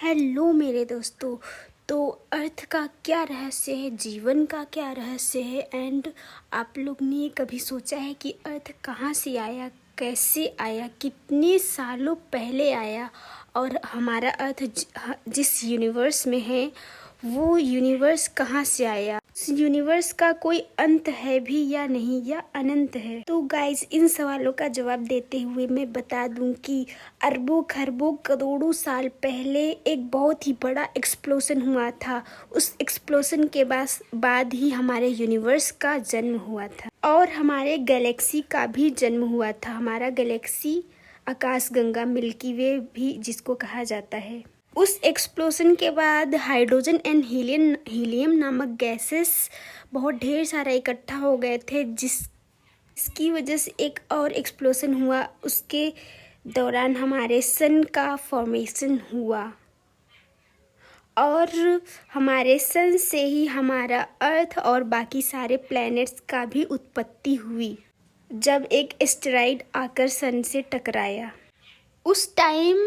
Hello मेरे दोस्तों। तो अर्थ का क्या रहस्य है, जीवन का क्या रहस्य है, एंड आप लोग ने कभी सोचा है कि अर्थ कहाँ से आया, कैसे आया, कितने सालों पहले आया, और हमारा अर्थ जिस यूनिवर्स में है वो यूनिवर्स कहाँ से आया, इस यूनिवर्स का कोई अंत है भी या नहीं, या अनंत है। तो गाइज, इन सवालों का जवाब देते हुए मैं बता दूं कि अरबों खरबों करोड़ों साल पहले एक बहुत ही बड़ा एक्सप्लोजन हुआ था। उस एक्सप्लोजन के बाद ही हमारे यूनिवर्स का जन्म हुआ था और हमारे गैलेक्सी का भी जन्म हुआ था। हमारा गैलेक्सी आकाशगंगा, मिल्की वे भी जिसको कहा जाता है। उस एक्सप्लोजन के बाद हाइड्रोजन एंड हीलियम नामक गैसेस बहुत ढेर सारा इकट्ठा हो गए थे, जिसकी वजह से एक और एक्सप्लोजन हुआ। उसके दौरान हमारे सन का फॉर्मेशन हुआ और हमारे सन से ही हमारा अर्थ और बाकी सारे प्लैनेट्स का भी उत्पत्ति हुई, जब एक एस्टेरॉइड आकर सन से टकराया। उस time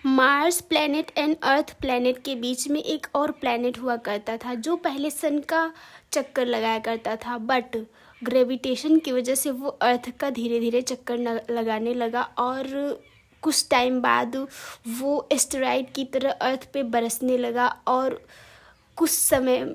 Mars planet and earth planet के बीच में एक और प्लैनेट हुआ करता था, जो पहले सन का चक्कर लगाया करता था, बट ग्रेविटेशन की वजह से वो अर्थ का धीरे धीरे चक्कर लगाने लगा और कुछ टाइम बाद वो एस्टेरॉइड की तरह अर्थ पे बरसने लगा। और कुछ समय,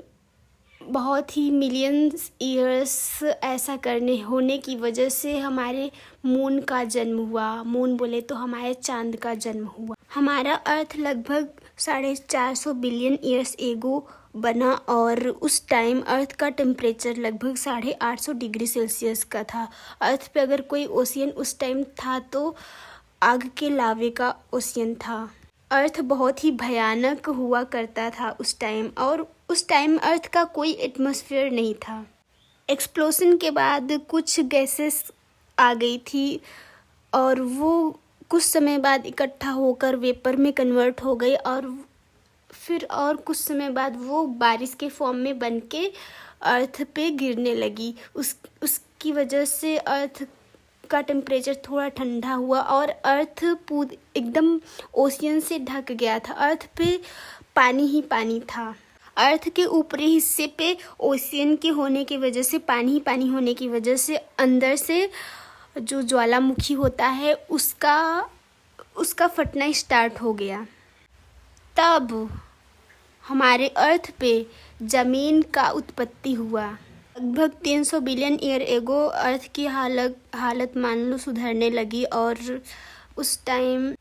बहुत ही मिलियंस ईयर्स ऐसा होने की वजह से हमारे मून का जन्म हुआ। मून बोले तो हमारे चांद का जन्म हुआ। हमारा अर्थ लगभग 450 बिलियन ईयर्स एगो बना और उस टाइम अर्थ का टेम्परेचर लगभग 850 डिग्री सेल्सियस का था। अर्थ पे अगर कोई ओशियन उस टाइम था तो आग के लावे का ओशियन था। अर्थ बहुत ही भयानक हुआ करता था उस टाइम, और उस टाइम अर्थ का कोई एटमॉस्फेयर नहीं था। एक्सप्लोजन के बाद कुछ गैसेस आ गई थी और वो कुछ समय बाद इकट्ठा होकर वेपर में कन्वर्ट हो गई और फिर और कुछ समय बाद वो बारिश के फॉर्म में बन के अर्थ पे गिरने लगी। उसकी वजह से अर्थ का टेम्परेचर थोड़ा ठंडा हुआ और अर्थ एकदम ओशियन से ढक गया था। अर्थ पे पानी ही पानी था। अर्थ के ऊपरी हिस्से पे ओशियन के होने की वजह से, पानी ही पानी होने की वजह से, अंदर से जो ज्वालामुखी होता है उसका फटना स्टार्ट हो गया। तब हमारे अर्थ पे ज़मीन का उत्पत्ति हुआ। लगभग 300 बिलियन ईयर एगो अर्थ की हालत मान लो सुधरने लगी और उस टाइम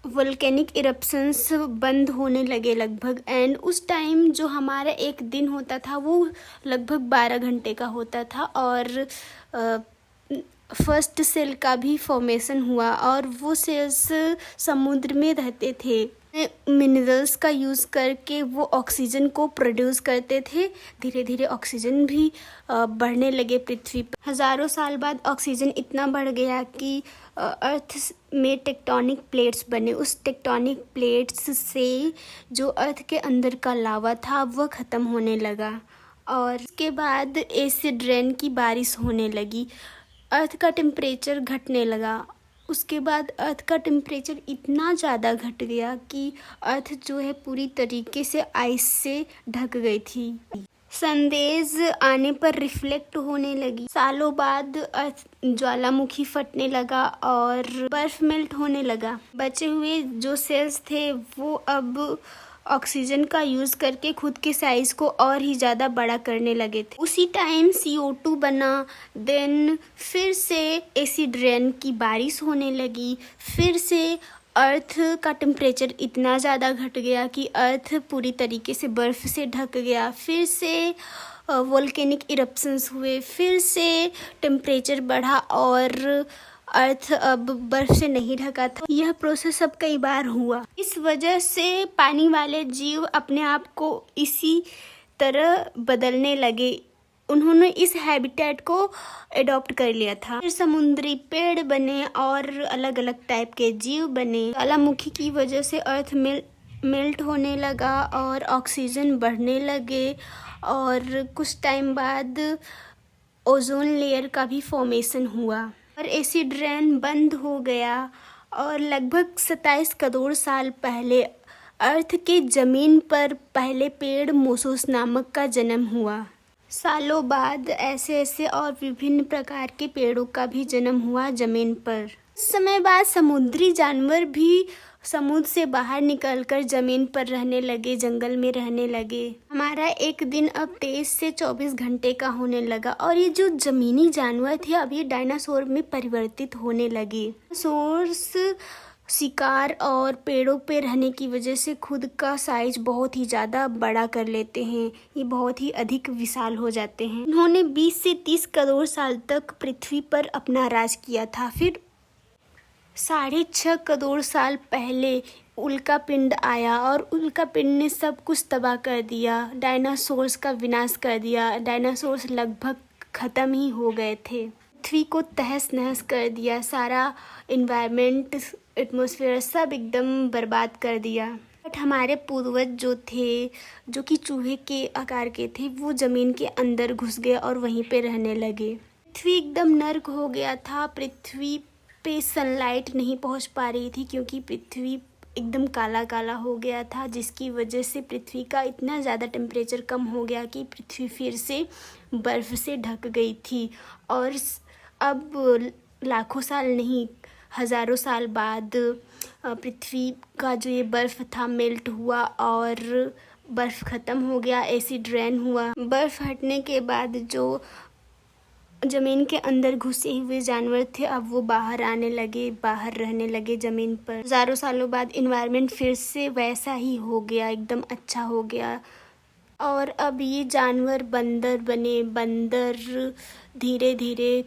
वोल्केनिक इरप्शंस बंद होने लगे लगभग। एंड उस टाइम जो हमारा एक दिन होता था वो लगभग 12 घंटे का होता था और फर्स्ट सेल का भी फॉर्मेशन हुआ और वो सेल्स समुद्र में रहते थे। मिनरल्स का यूज़ करके वो ऑक्सीजन को प्रोड्यूस करते थे। धीरे धीरे ऑक्सीजन भी बढ़ने लगे पृथ्वी पर। हज़ारों साल बाद ऑक्सीजन इतना बढ़ गया कि अर्थ में टेक्टोनिक प्लेट्स बने। उस टेक्टोनिक प्लेट्स से जो अर्थ के अंदर का लावा था वह ख़त्म होने लगा और उसके बाद एसिड रेन की बारिश होने लगी। अर्थ का टेम्परेचर घटने लगा। उसके बाद अर्थ का टेम्परेचर इतना ज़्यादा घट गया कि अर्थ जो है पूरी तरीके से आइस से ढक गई थी। सनरेज आने पर रिफ्लेक्ट होने लगी। सालों बाद अर्थ ज्वालामुखी फटने लगा और बर्फ मेल्ट होने लगा। बचे हुए जो सेल्स थे वो अब ऑक्सीजन का यूज़ करके खुद के साइज को और ही ज़्यादा बड़ा करने लगे थे। उसी टाइम CO2 बना। देन फिर से एसिड रेन की बारिश होने लगी। फिर से अर्थ का टेम्परेचर इतना ज़्यादा घट गया कि अर्थ पूरी तरीके से बर्फ़ से ढक गया। फिर से वोल्केनिक इरप्शंस हुए। फिर से टेम्परेचर बढ़ा और अर्थ अब बर्फ से नहीं ढका था। यह प्रोसेस अब कई बार हुआ। इस वजह से पानी वाले जीव अपने आप को इसी तरह बदलने लगे। उन्होंने इस हैबिटेट को अडॉप्ट कर लिया था। फिर समुद्री पेड़ बने और अलग अलग टाइप के जीव बने। ज्वालामुखी की वजह से अर्थ मेल्ट होने लगा और ऑक्सीजन बढ़ने लगे और कुछ टाइम बाद ओजोन लेयर का भी फॉर्मेशन हुआ और एसिड रेन बंद हो गया। और लगभग 27 करोड़ साल पहले अर्थ के जमीन पर पहले पेड़ मोसोस नामक का जन्म हुआ। सालों बाद ऐसे ऐसे और विभिन्न प्रकार के पेड़ों का भी जन्म हुआ जमीन पर। समय बाद समुद्री जानवर भी समुद्र से बाहर निकलकर जमीन पर रहने लगे, जंगल में रहने लगे। हमारा एक दिन अब 23 से 24 घंटे का होने लगा और ये जो जमीनी जानवर थे अब ये डायनासोर में परिवर्तित होने लगे। सोर्स शिकार और पेड़ों पे रहने की वजह से खुद का साइज बहुत ही ज़्यादा बड़ा कर लेते हैं, ये बहुत ही अधिक विशाल हो जाते हैं। इन्होंने 20 से 30 करोड़ साल तक पृथ्वी पर अपना राज किया था। फिर 6.5 करोड़ साल पहले उल्का पिंड आया और उल्का पिंड ने सब कुछ तबाह कर दिया, डायनासोर्स का विनाश कर दिया। डायनासोर्स लगभग ख़त्म ही हो गए थे, पृथ्वी को तहस नहस कर दिया, सारा इन्वायरमेंट, एटमॉस्फेयर सब एकदम बर्बाद कर दिया। बट हमारे पूर्वज जो थे, जो कि चूहे के आकार के थे, वो ज़मीन के अंदर घुस गए और वहीं पे रहने लगे। पृथ्वी एकदम नर्क हो गया था, पृथ्वी पे सनलाइट नहीं पहुंच पा रही थी क्योंकि पृथ्वी एकदम काला काला हो गया था, जिसकी वजह से पृथ्वी का इतना ज़्यादा टेम्परेचर कम हो गया कि पृथ्वी फिर से बर्फ़ से ढक गई थी। और अब लाखों साल नहीं, हज़ारों साल बाद पृथ्वी का जो ये बर्फ़ था मेल्ट हुआ और बर्फ़ ख़त्म हो गया, एसिड रेन हुआ। बर्फ़ हटने के बाद जो ज़मीन के अंदर घुसे हुए जानवर थे अब वो बाहर आने लगे, बाहर रहने लगे ज़मीन पर। हज़ारों सालों बाद इन्वायरमेंट फिर से वैसा ही हो गया, एकदम अच्छा हो गया। और अब ये जानवर बंदर बने। बंदर धीरे धीरे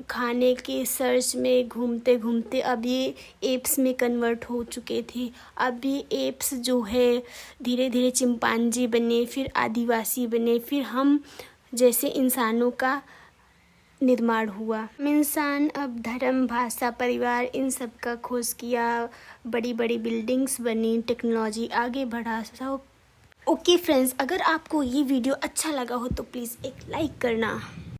खाने के सर्च में घूमते घूमते अब ये एप्स में कन्वर्ट हो चुके थे। अब ये एप्स जो है धीरे धीरे चिंपांजी बने, फिर आदिवासी बने, फिर हम जैसे इंसानों का निर्माण हुआ। इंसान अब धर्म, भाषा, परिवार इन सब का खोज किया, बड़ी बड़ी बिल्डिंग्स बनी, टेक्नोलॉजी आगे बढ़ा सब। ओके फ्रेंड्स, अगर आपको ये वीडियो अच्छा लगा हो तो प्लीज़ एक लाइक करना।